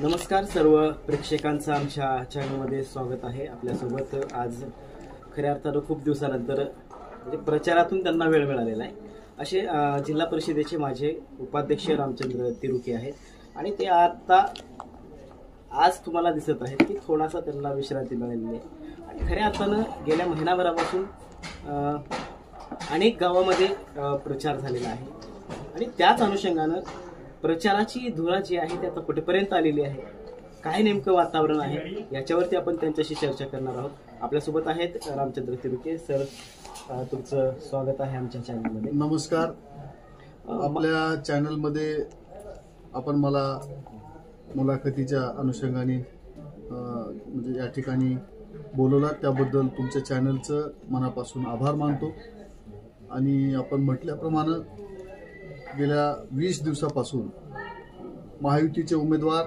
नमस्कार सर्व प्रेक्षकांचं आमच्या चॅनलमध्ये स्वागत आहे। आपल्यासोबत आज खऱ्या अर्थानं खूप दिवसानंतर म्हणजे प्रचारातून त्यांना वेळ मिळालेला आहे असे जिल्हा परिषदेचे माझे उपाध्यक्ष रामचंद्र तिरुके आहेत आणि ते आता आज तुम्हाला दिसत आहेत की थोडासा त्यांना विश्रांती मिळालेली आहे आणि खऱ्या अर्थानं गेल्या महिनाभरापासून अनेक गावामध्ये प्रचार झालेला आहे आणि त्याच अनुषंगानं प्रचाराची धुरा जी आहे ती आता कुठेपर्यंत आलेली आहे, काय नेमकं वातावरण आहे याच्यावरती आपण त्यांच्याशी चर्चा करणार आहोत। आपल्यासोबत आहेत रामचंद्र तिरुके सर, तुमचं स्वागत आहे आमच्या चॅनलमध्ये। नमस्कार। आपल्या चॅनलमध्ये आपण मला मुलाखतीच्या अनुषंगाने म्हणजे या ठिकाणी बोलवला त्याबद्दल तुमच्या चॅनलचं मनापासून आभार मानतो। आणि आपण म्हटल्याप्रमाणे गेल्या 20 दिवसापासून महायुतीचे उमेदवार,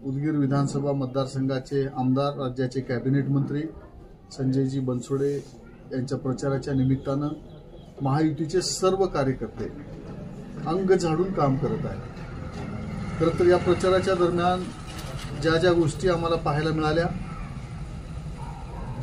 उदगीर विधानसभा मतदारसंघाचे आमदार, राज्याचे कॅबिनेट मंत्री संजयजी बनसोडे यांच्या प्रचाराच्या निमित्तानं महायुतीचे सर्व कार्यकर्ते अंग झाडून काम करत आहेत। खरं तर या प्रचाराच्या दरम्यान ज्या ज्या गोष्टी आम्हाला पाहायला मिळाल्या,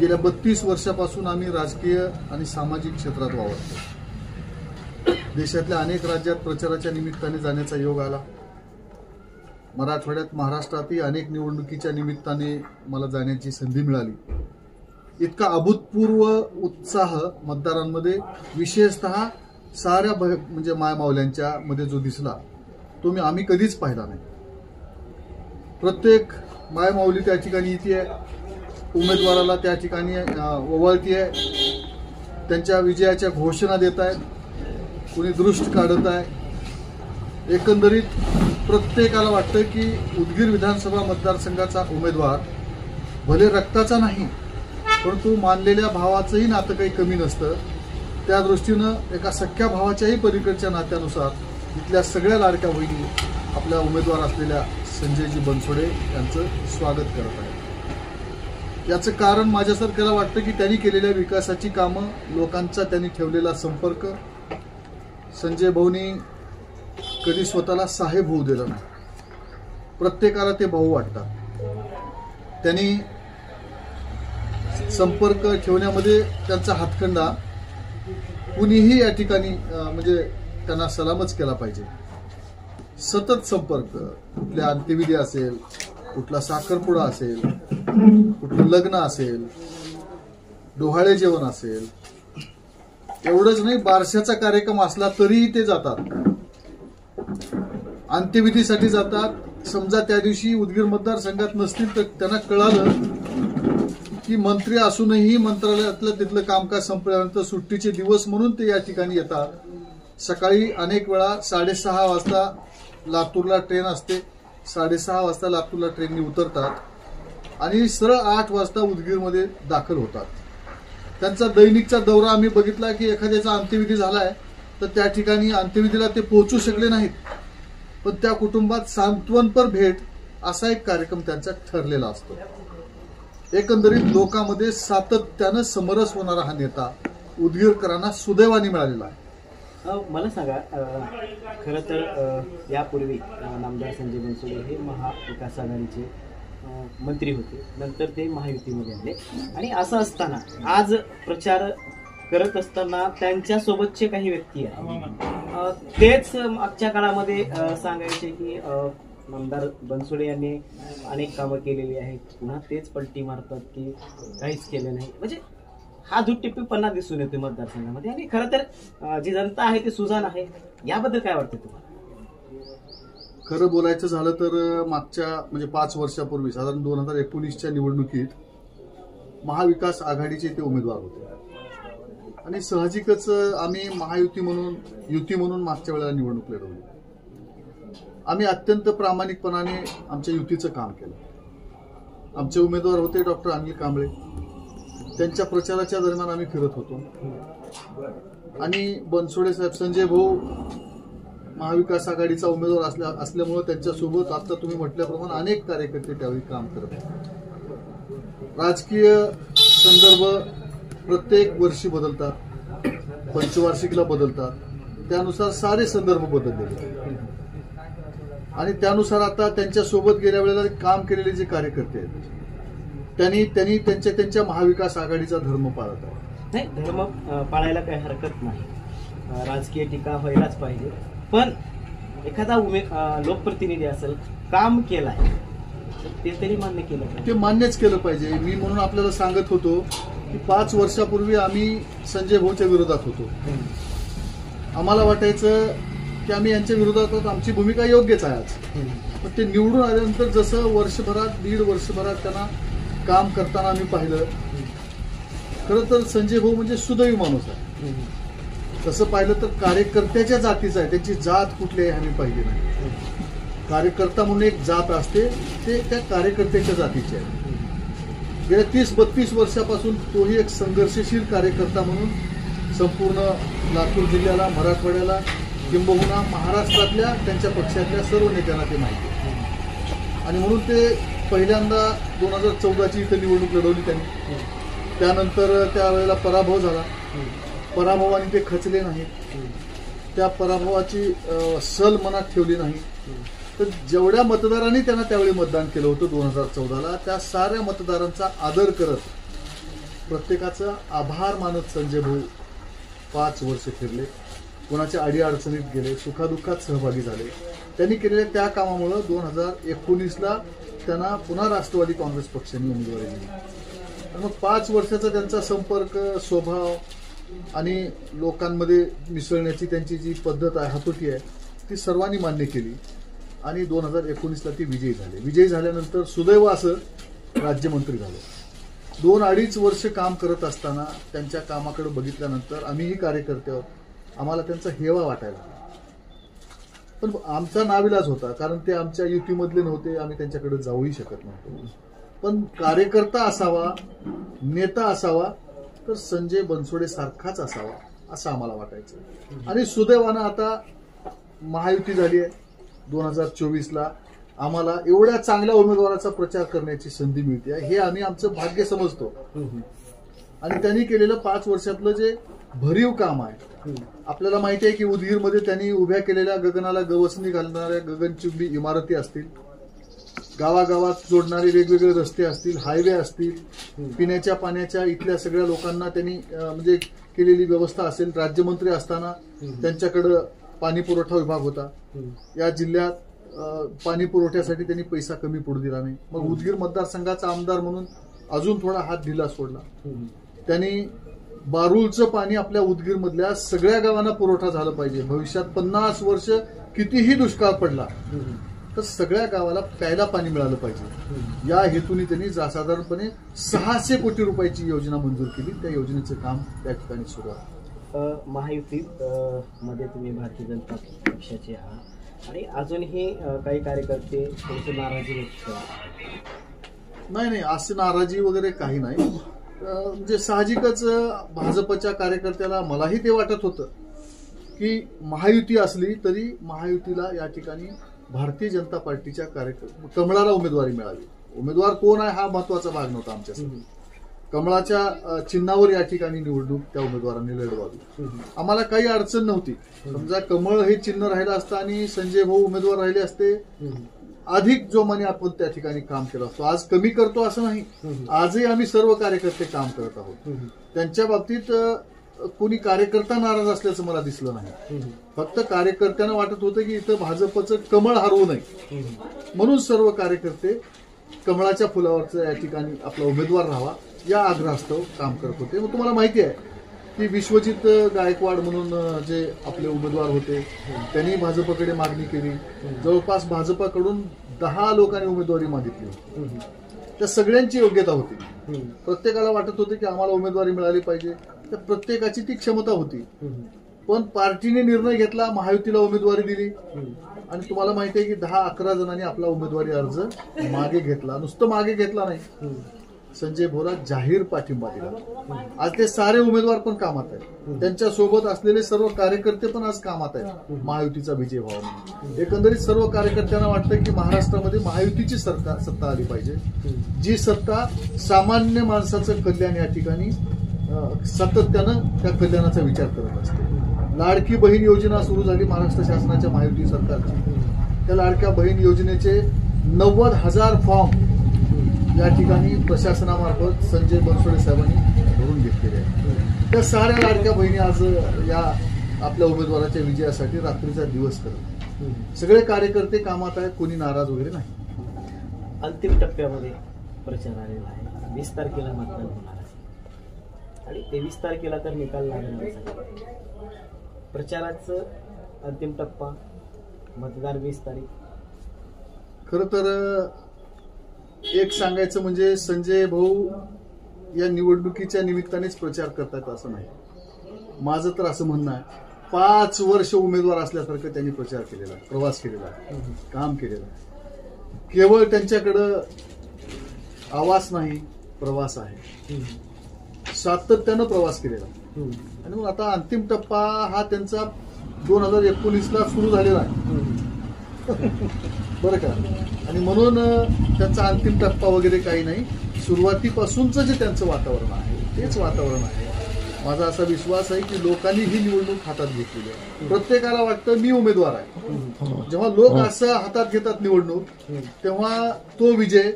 गेल्या 32 वर्षापासून आम्ही राजकीय आणि सामाजिक क्षेत्रात वावरतो। देशातल्या अनेक राज्यात प्रचाराच्या निमित्ताने जाण्याचा योग आला। मराठवाड्यात, महाराष्ट्रातही अनेक निवडणुकीच्या निमित्ताने मला जाण्याची संधी मिळाली। इतका अभूतपूर्व उत्साह मतदारांमध्ये, विशेषतः साऱ्या म्हणजे मायमावल्यांच्या मध्ये जो दिसला तो आम्ही कधीच पाहिला नाही। प्रत्येक मायमावली त्या ठिकाणी येते, उमेदवाराला त्या ठिकाणी ओवाळतीये, त्यांच्या विजयाच्या घोषणा देत आहेत, कुणी दृष्ट काढत आहे। एकंदरीत प्रत्येकाला वाटतं की उदगीर विधानसभा मतदारसंघाचा उमेदवार भले रक्ताचा नाही परंतु मानलेल्या भावाचंही नातं काही कमी नसतं। त्या दृष्टीनं एका सख्या भावाच्याही पलीकडच्या नात्यानुसार इथल्या सगळ्या लाडक्या बहिणी आपल्या उमेदवार असलेल्या संजयजी बनसोडे यांचं स्वागत करत आहेत। याचं कारण माझ्यासारख्याला वाटतं की त्यांनी केलेल्या विकासाची कामं, लोकांचा त्यांनी ठेवलेला संपर्क। संजय भाऊनी कधी स्वतःला साहेब होऊ दिलं नाही, प्रत्येकाला ते भाऊ वाटतात। त्यांनी संपर्क ठेवण्यामध्ये त्यांचा हातखंडा कुणीही या ठिकाणी म्हणजे त्यांना सलामच केला पाहिजे। सतत संपर्क, कुठल्या अंत्यविधी असेल, कुठला साखरपुडा असेल, कुठलं लग्न असेल, डोहाळे जेवण असेल, एवढंच नाही बारशाचा कार्यक्रम असला तरीही ते जातात, अंत्यविधीसाठी जातात। समजा त्या दिवशी उदगीर मतदारसंघात नसतील तर त्यांना कळालं की मंत्री असूनही मंत्रालयातलं तिथलं कामकाज संपल्यानंतर सुट्टीचे दिवस म्हणून ते या ठिकाणी येतात। सकाळी अनेक वेळा 6:30 वाजता लातूरला ट्रेन असते, 6:30 वाजता लातूरला ट्रेननी उतरतात आणि सरळ 8 वाजता उदगीरमध्ये दाखल होतात। त्यांचा दैनिकचा दौरा आम्ही बघितला की एखाद्याचा अंत्यविधी झालाय तर त्या ठिकाणी अंत्यविधीला ते पोहोचू शकले नाहीत, पण त्या कुटुंबात सांत्वनपर भेट असा एक कार्यक्रम त्यांचा ठरलेला असतो। एकंदरीत लोकांमध्ये सातत्यानं समरस होणारा हा नेता उदगीरकरांना सुदैवाने मिळालेला आहे। मला सांगा, खरं तर यापूर्वी नामदार संजय बनसोडे हे महाविकास आघाडीचे मंत्री होते, नंतर ते महायुतीमध्ये आले आणि असं असताना आज प्रचार करत असताना त्यांच्यासोबतचे काही व्यक्ती आहेत तेच मागच्या काळामध्ये सांगायचे की नामदार बनसोडे यांनी अनेक कामं केलेली आहेत, पुन्हा तेच पलटी मारतात की काहीच केलं नाही। म्हणजे हा दुट्टिप्पीपणा दिसून येतो मतदारसंघामध्ये आणि खरं तर जी जनता आहे ती सुजाण आहे। याबद्दल काय वाटतं तुम्हाला? खरं बोलायचं झालं तर मागच्या म्हणजे 5 वर्षापूर्वी साधारण 2019च्या निवडणुकीत महाविकास आघाडीचे ते उमेदवार होते आणि साहजिकच आम्ही महायुती म्हणून युती म्हणून मागच्या वेळेला निवडणूक लढवली। आम्ही अत्यंत प्रामाणिकपणाने आमच्या युतीचं काम केलं। आमचे उमेदवार होते डॉक्टर अनिल कांबळे, त्यांच्या प्रचाराच्या दरम्यान आम्ही फिरत होतो आणि बनसोडे साहेब, संजय भाऊ महाविकास आघाडीचा उमेदवार असल्यामुळे त्यांच्यासोबत आता तुम्ही म्हटल्याप्रमाणे अनेक कार्यकर्ते त्यावेळी काम करत आहेत। राजकीय संदर्भ प्रत्येक वर्षी बदलतात, पंचवार्षिकला बदलतात, त्यानुसार सारे संदर्भ बदलले आणि त्यानुसार आता त्यांच्या सोबत गेल्या वेळेला काम केलेले जे कार्यकर्ते आहेत त्यांनी त्यांच्या महाविकास आघाडीचा धर्म पाळत आहे. नाही, धर्म पाळायला काही हरकत नाही, राजकीय टीका व्हायलाच पाहिजे, पण एखादा लोकप्रतिनिधी असेल, काम केलाय तर ते तरी मान्य केलं पाहिजे. ते मान्यच केलं पाहिजे. मी म्हणून आपल्याला सांगत होतो की 5 वर्षापूर्वी आम्ही संजय भाऊच्या विरोधात होतो. आम्हाला वाटायचं की आम्ही यांच्या विरोधात आहोत, आमची भूमिका योग्यच आहे आज. पण ते निवडून आल्यानंतर जसं वर्षभरात 1.5 वर्षभरात त्यांना काम करताना आम्ही पाहिलं, खरं तर संजय भाऊ म्हणजे सुदैवी माणूस आहे. तसं पाहिलं तर कार्यकर्त्याच्या जातीचा आहे, त्याची जात कुठली आहे आम्ही पाहिली नाही. कार्यकर्ता म्हणून एक जात असते, ते त्या कार्यकर्त्याच्या जातीची आहे. गेल्या 30-32 वर्षापासून तोही एक संघर्षशील कार्यकर्ता म्हणून संपूर्ण लातूर जिल्ह्याला, मराठवाड्याला, किंबहुना महाराष्ट्रातल्या त्यांच्या पक्षातल्या सर्व नेत्यांना ते माहिती आहे. आणि म्हणून ते पहिल्यांदा 2014ची इथं निवडणूक लढवली त्यांनी. त्यानंतर त्यावेळेला पराभव झाला. पराभवाने ते खचले नाहीत, त्या पराभवाची सल मनात ठेवली नाही. तर जेवढ्या मतदारांनी त्यांना त्यावेळी मतदान केलं होतं 2014ला, त्या साऱ्या मतदारांचा आदर करत, प्रत्येकाचा आभार मानत संजय भाऊ 5 वर्ष फिरले. कोणाच्या अडीअडचणीत गेले, सुखादुःखात सहभागी झाले. त्यांनी केलेल्या त्या कामामुळं 2019ला त्यांना पुन्हा राष्ट्रवादी काँग्रेस पक्षाने उमेदवारी दिली. आणि मग 5 वर्षाचा त्यांचा संपर्क, स्वभाव आणि लोकांमध्ये मिसळण्याची त्यांची जी पद्धत आहे, हातोटी आहे, ती सर्वांनी मान्य केली. आणि 2019ला ते विजयी झाले. विजयी झाल्यानंतर सुदैव असं राज्यमंत्री झाले. 2-2.5 वर्ष काम करत असताना त्यांच्या कामाकडे बघितल्यानंतर आम्हीही कार्यकर्ते आहोत, आम्हाला त्यांचा हेवा वाटायला लागला. पण आमचा नाविलाज होता, कारण ते आमच्या युतीमधले नव्हते, आम्ही त्यांच्याकडे जाऊही शकत नव्हतो. पण कार्यकर्ता असावा, नेता असावा तर संजय बनसोडे सारखाच असावा असं आम्हाला वाटायचं. आणि सुदैवानं आता महायुती झाली आहे. 2024ला आम्हाला एवढ्या चांगल्या उमेदवाराचा प्रचार करण्याची संधी मिळते, हे आम्ही आमचं भाग्य समजतो. आणि त्यांनी केलेलं 5 वर्षातलं जे भरीव काम आहे, आपल्याला माहिती आहे की उदगीरमध्ये त्यांनी उभ्या केलेल्या गगनाला गवसणी घालणाऱ्या गगनचुंबी इमारती असतील, गावागावात जोडणारे वेगवेगळे रस्ते असतील, हायवे असतील, पिण्याच्या पाण्याच्या इथल्या सगळ्या लोकांना त्यांनी म्हणजे केलेली व्यवस्था असेल. राज्यमंत्री असताना त्यांच्याकडं पाणी पुरवठा विभाग होता. या जिल्ह्यात पाणी पुरवठ्यासाठी त्यांनी पैसा कमी पडू दिला नाही. मग उदगीर मतदारसंघाचा आमदार म्हणून अजून थोडा हात ढिला सोडला. त्यांनी बारूलचं पाणी आपल्या उदगीरमधल्या सगळ्या गावांना पुरवठा झाला पाहिजे. भविष्यात 50 वर्ष कितीही दुष्काळ पडला तर सगळ्या गावाला प्यायला पाणी मिळालं पाहिजे, या हेतूने त्यांनी साधारणपणे 600 कोटी रुपयाची योजना मंजूर केली. त्या योजनेचं काम त्या ठिकाणी सुरू आहे. महायुती मध्ये तुम्ही भारतीय जनता पक्षाचे आहात आणि अजूनही काही कार्यकर्ते थोडेसे नाराजी व्यक्त करतात. नाही, अशी नाराजी वगैरे काही नाही. म्हणजे साहजिकच भाजपच्या कार्यकर्त्याला, मलाही ते वाटत होतं की महायुती असली तरी महायुतीला या ठिकाणी भारतीय जनता पार्टीच्या कमळाला उमेदवारी मिळावी. उमेदवार कोण आहे हा महत्वाचा भाग नव्हता आमच्यासाठी. कमळाच्या चिन्हावर या ठिकाणी निवडणूक त्या उमेदवारांनी लढवावी. आम्हाला काही अडचण नव्हती. समजा कमळ हे चिन्ह राहिलं असतं आणि संजय भाऊ उमेदवार राहिले असते, अधिक जोमाने आपण त्या ठिकाणी काम केलं असतो. आज कमी करतो असं नाही, आजही आम्ही सर्व कार्यकर्ते काम करत आहोत. त्यांच्या बाबतीत कोणी कार्यकर्ता नाराज असल्याचं मला दिसलं नाही. फक्त कार्यकर्त्यांना वाटत होतं की इथं भाजपचं कमळ हरवू नये, म्हणून सर्व कार्यकर्ते कमळाच्या फुलावरचं या ठिकाणी आपला उमेदवार राहावा या आग्रहास्तव काम करत होते. मग तुम्हाला माहिती आहे की विश्वजित गायकवाड म्हणून जे आपले उमेदवार होते त्यांनी भाजपकडे मागणी केली. जवळपास भाजपकडून 10 लोकांनी उमेदवारी मागितली. त्या सगळ्यांची योग्यता होती. प्रत्येकाला वाटत होते की आम्हाला उमेदवारी मिळाली पाहिजे. त्या प्रत्येकाची ती क्षमता होती. पण पार्टीने निर्णय घेतला, महायुतीला उमेदवारी दिली. आणि तुम्हाला माहिती आहे की 10-11 जणांनी आपला उमेदवारी अर्ज मागे घेतला. नुसतं मागे घेतला नाही, संजय भोरा जाहीर पाठिंबा दिला. आज ते सारे उमेदवार पण कामात आहेत, त्यांच्या सोबत असलेले सर्व कार्यकर्ते पण आज कामात आहेत महायुतीचा विजय व्हावा. एकंदरीत सर्व कार्यकर्त्यांना वाटतं की महाराष्ट्रामध्ये महायुतीची सत्ता आली पाहिजे, जी सत्ता सामान्य माणसाचं कल्याण या ठिकाणी सातत्यानं त्या कल्याणाचा विचार करत असते. लाडकी बहीण योजना सुरू झाली महाराष्ट्र शासनाच्या महायुती सरकारची. त्या लाडक्या बहीण योजनेचे 90,000 फॉर्म या ठिकाणी प्रशासनामार्फत संजय बनसोडे साहेबांनी भरून घेतलेले आहेत. त्या साऱ्या लाडक्या बहिणी आज या आपल्या उमेदवाराच्या विजयासाठी रात्रीचा दिवस करत. सगळे कार्यकर्ते कामात आहेत, कोणी नाराज वगैरे नाही. अंतिम टप्प्यामध्ये प्रचार आलेला आहे. 20 तारखेला मतदान होणार आहे आणि 23 तारखेला तर निकाल लागणारच आहे. प्रचाराचं अंतिम टप्पा, मतदान 20 तारीख. खरं तर एक सांगायचं म्हणजे संजय भाऊ या निवडणुकीच्या निमित्तानेच प्रचार करतात असं नाही. माझं तर असं म्हणणं आहे, 5 वर्ष उमेदवार असल्यासारखं त्यांनी प्रचार केलेला आहे, प्रवास केलेला आहे, काम केलेलं आहे. केवळ त्यांच्याकडं आवाज नाही, प्रवास आहे. सातत्यानं प्रवास केलेला. आणि मग आता अंतिम टप्पा हा त्यांचा 2019ला सुरू झालेला आहे बरं का. आणि म्हणून त्यांचा अंतिम टप्पा वगैरे काही नाही. सुरुवातीपासूनचं जे त्यांचं वातावरण आहे तेच वातावरण आहे. माझा असा विश्वास आहे की लोकांनी ही निवडणूक हातात घेतलेली आहे. प्रत्येकाला वाटतं मी उमेदवार आहे. जेव्हा लोक असं हातात घेतात निवडणूक, तेव्हा तो विजय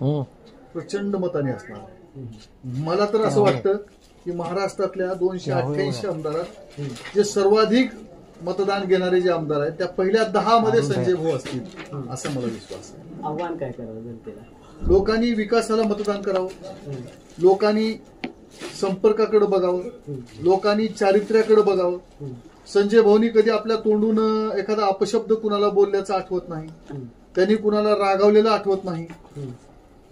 प्रचंड मताने असणार आहे. मला तर असं वाटतं की महाराष्ट्रातल्या 288 आमदारात जे सर्वाधिक मतदान घेणारे जे आमदार आहेत त्या पहिल्या 10 मध्ये संजय भाऊ असतील असा मला विश्वास आहे. आव्हान काय करावं जनतेला? लोकांनी विकासाला मतदान करावं, लोकांनी संपर्काकडे बघावं, लोकांनी चारित्र्याकडे बघावं. संजय भाऊनी कधी आपल्या तोंडून एखादा अपशब्द कुणाला बोलल्याचं आठवत नाही, त्यांनी कुणाला रागावलेलं आठवत नाही.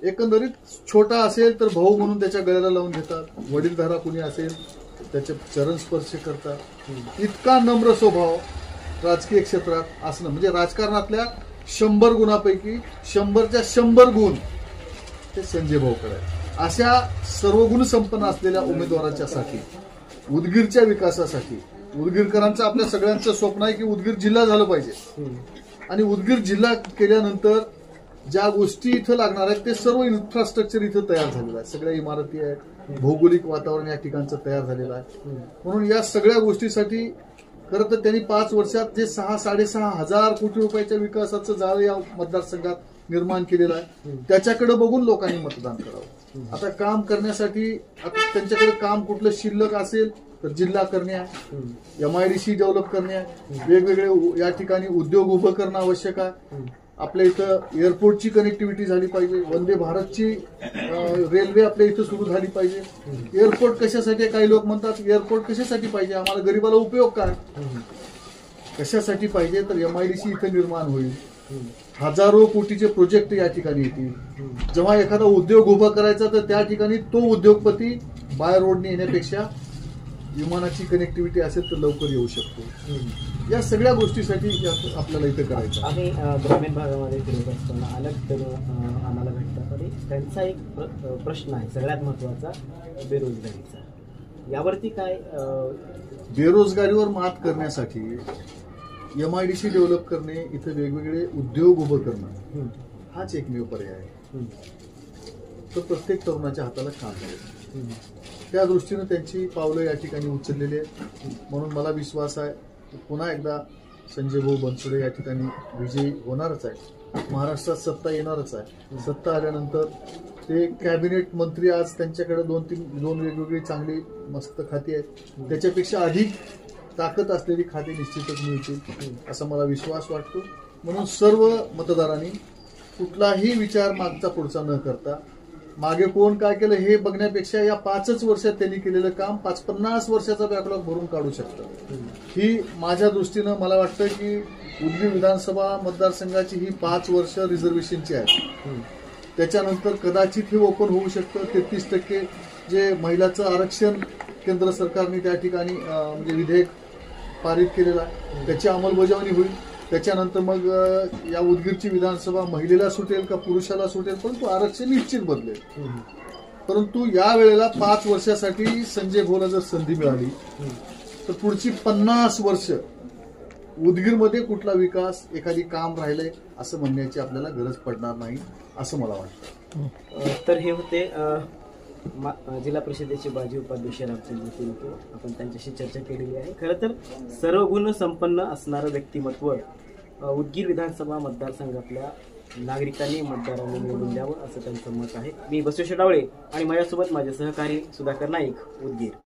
एकंदरीत छोटा असेल तर भाऊ म्हणून त्याच्या गळ्याला लावून घेतात, वडीलधारा कुणी असेल त्याचे चरण स्पर्श करतात. इतका नम्र स्वभाव राजकीय क्षेत्रात असणं म्हणजे राजकारणातल्या 100 गुणापैकी 100च्या 100 गुण ते संजय भाऊकडे आहे. अशा सर्व गुण संपन्न असलेल्या उमेदवाराच्यासाठी, उदगीरच्या विकासासाठी, उदगीरकरांचं आपल्या सगळ्यांचं स्वप्न आहे की उदगीर जिल्हा झालं पाहिजे. आणि उदगीर जिल्हा केल्यानंतर ज्या गोष्टी इथं लागणार आहेत ते सर्व इन्फ्रास्ट्रक्चर इथं तयार झालेलं आहे. सगळ्या इमारती आहेत, भौगोलिक वातावरण या ठिकाणचं तयार झालेलं आहे. म्हणून या सगळ्या गोष्टीसाठी खरं तर त्यांनी 5 वर्षात जे 6-6.5 हजार कोटी रुपयाच्या विकासाचं जाळं या मतदारसंघात निर्माण केलेलं आहे, त्याच्याकडे बघून लोकांनी मतदान करावं. आता काम करण्यासाठी त्यांच्याकडे काम कुठलं शिल्लक असेल तर जिल्हा करणे आहे, MIDC डेव्हलप करणे आहे, वेगवेगळे या ठिकाणी उद्योग उभं करणं आवश्यक आहे. आपल्या इथं एअरपोर्टची कनेक्टिव्हिटी झाली पाहिजे, वंदे भारतची रेल्वे आपल्या इथं सुरू झाली पाहिजे. एअरपोर्ट कशासाठी? काही लोक म्हणतात एअरपोर्ट कशासाठी पाहिजे, आम्हाला गरीबाला उपयोग काय? कशासाठी पाहिजे तर MIDC इथं निर्माण होईल, हजारो कोटीचे प्रोजेक्ट या ठिकाणी येतील. जेव्हा एखादा उद्योग उभा करायचा तर त्या ठिकाणी तो उद्योगपती बाय रोडने येण्यापेक्षा विमानाची कनेक्टिव्हिटी असेल तर लवकर येऊ शकतो. या सगळ्या गोष्टीसाठी आपल्याला इथं करायचं. आम्ही ग्रामीण भागामध्ये फिरत असताना अनेक तरुण आम्हाला भेटतात आणि त्यांचा एक प्रश्न आहे सगळ्यात महत्वाचा, बेरोजगारीचा. यावरती काय? बेरोजगारीवर मात करण्यासाठी MIDC डेव्हलप करणे, इथं वेगवेगळे उद्योग उभं करणं हाच एकमेव पर्याय आहे. तर प्रत्येक तरुणाच्या हाताला काम आहे. त्या दृष्टीनं त्यांची पावलं या ठिकाणी उचललेली आहेत. म्हणून मला विश्वास आहे की पुन्हा एकदा संजय भाऊ बनसोडे या ठिकाणी विजयी होणारच आहे. महाराष्ट्रात सत्ता येणारच आहे. सत्ता आल्यानंतर ते कॅबिनेट मंत्री, आज त्यांच्याकडे 2 वेगवेगळी चांगली मस्त खाती आहेत, त्याच्यापेक्षा अधिक ताकद असलेली खाती निश्चितच मिळतील असा मला विश्वास वाटतो. म्हणून सर्व मतदारांनी कुठलाही विचार मागचा पुढचा न करता, मागे कोण काय केलं हे बघण्यापेक्षा या 5च वर्षात त्यांनी केलेलं काम 50 वर्षाचा बॅकलॉग भरून काढू शकतं. ही माझ्या दृष्टीनं मला वाटतं की उदगीर विधानसभा मतदारसंघाची ही 5 वर्ष रिझर्वेशनची आहेत. त्याच्यानंतर कदाचित हे ओपन होऊ शकतं. 33% जे महिलाचं आरक्षण केंद्र सरकारने त्या ठिकाणी म्हणजे विधेयक पारित केलेलं आहे, त्याची अंमलबजावणी होईल. त्याच्यानंतर मग या उदगीरची विधानसभा महिलेला सुटेल का पुरुषाला सुटेल, परंतु आरक्षण निश्चित बदलेल. परंतु या वेळेला 5 वर्षासाठी संजय भाऊला जर संधी मिळाली तर पुढची 50 वर्ष उदगीरमध्ये कुठला विकास, एखादी काम राहिलंय असं म्हणण्याची आपल्याला गरज पडणार नाही असं मला वाटतं. तर हे होते जिल्हा परिषदेचे माजी उपाध्यक्ष रामचंद्र तिलके. आपण त्यांच्याशी चर्चा केलेली आहे. खरं तर सर्व गुण संपन्न असणारं व्यक्तिमत्व उदगीर विधानसभा मतदारसंघातल्या नागरिकांनी मतदारांनी निवडून द्यावं असं त्यांचं मत आहे. मी बसवेश्वर डावळे आणि माझ्यासोबत माझे सहकारी सुधाकर नाईक, उदगीर.